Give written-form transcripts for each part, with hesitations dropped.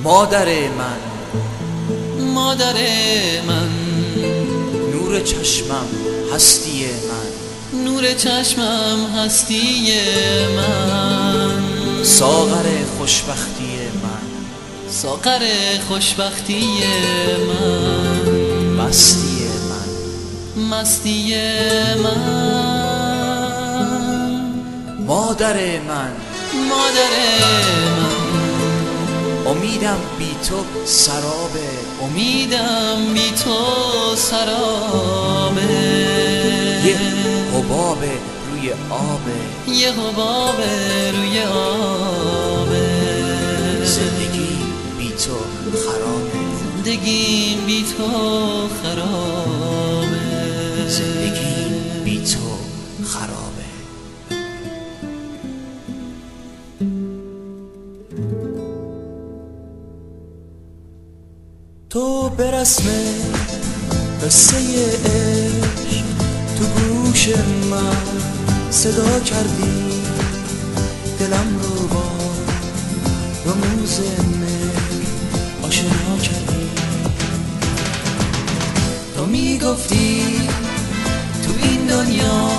مادر من، مادر من، نور چشمم هستی من، نور چشمم هستی من، ساغر خوشبختی من، ساغر خوشبختی من، مستی من، مستی من، مادر من، مادر من، امیدم بی تو سرابه، امیدم بی تو سرابه، یه حباب روی آبه، یه حباب روی آبه، زندگی بی تو خرابه، زندگیم بی تو خرابه، زندگی بی تو خرابه. تو به رسم قصه عشق تو گوش من صدا کردی، دلم رو با رموز مهر آشنا کردی. تو میگفتی تو این دنیا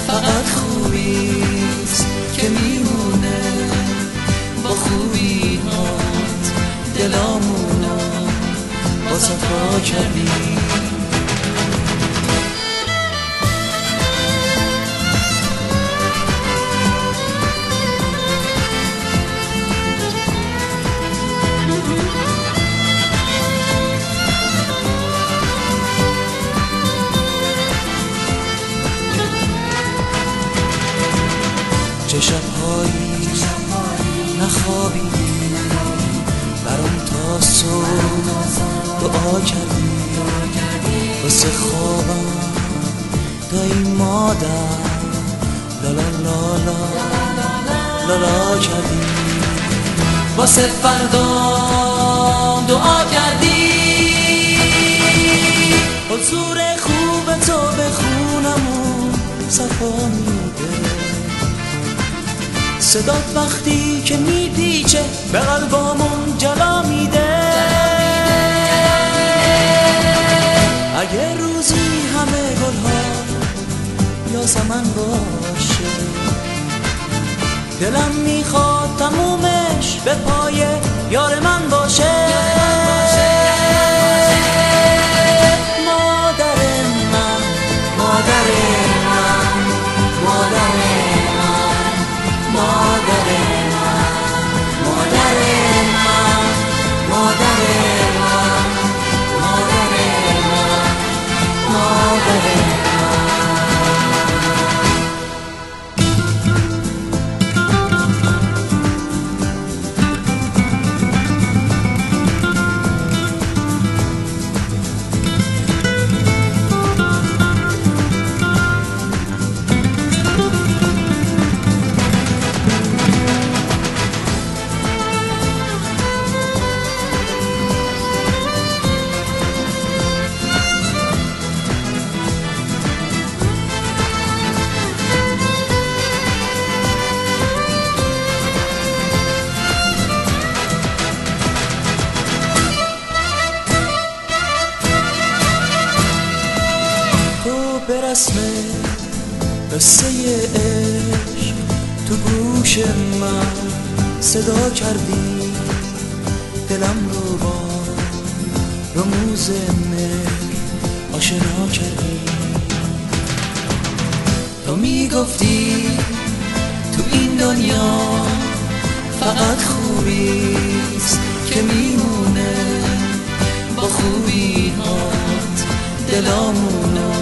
فقط خوبیست که میمونه، با خوبی هات دلامونو با صفا کردی. چه شب‌هایی نخوابیدی، برام تا صبح دعا کردی، واسه خوابم دایی مادر لالا لالا لالا کردی، واسه فردام دعا کردی. حضور خوب تو به خونمون صفا میده، صدات وقتی که میپیچه به قلبامون جلا میده. اگه روزی همه گلها یاسمن باشه، دلم میخواد تمومش به پای یار من باشه. مادر من، مادر من، مادر من، مادر من، مادر من، مادر من، مادر من، مادر من. به رسم قصه عشق تو گوش من صدا کردی، دلم رو با رموز مهر آشنا کردی. تو میگفتی تو این دنیا فقط خوبیست که میمونه، با خوبی هات دلامونو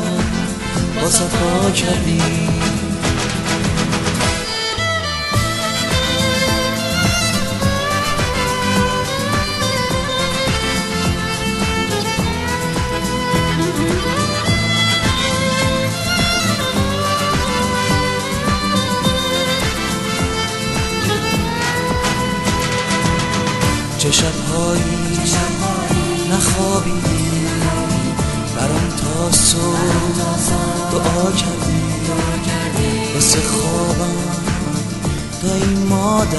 با صفا کردی. چه شب‌هایی نخوابیدی، برام تا صبح دعا کردی، واسه خوابم دایی مادر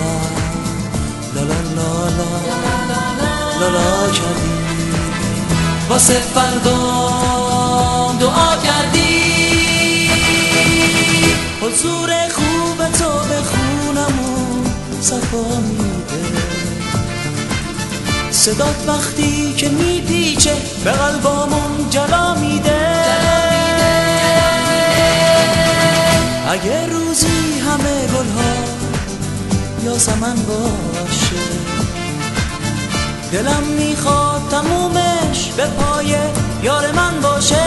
لالا لالا لا کردی، واسه فردا دعا کردی. حضور خوب تو به خونمون صفا میده، صدات وقتی که میپیچه به قلبامون جلا میده. اگه روزی همه گلها یاسمن باشه، دلم میخواد تمومش به پای یار من باشه.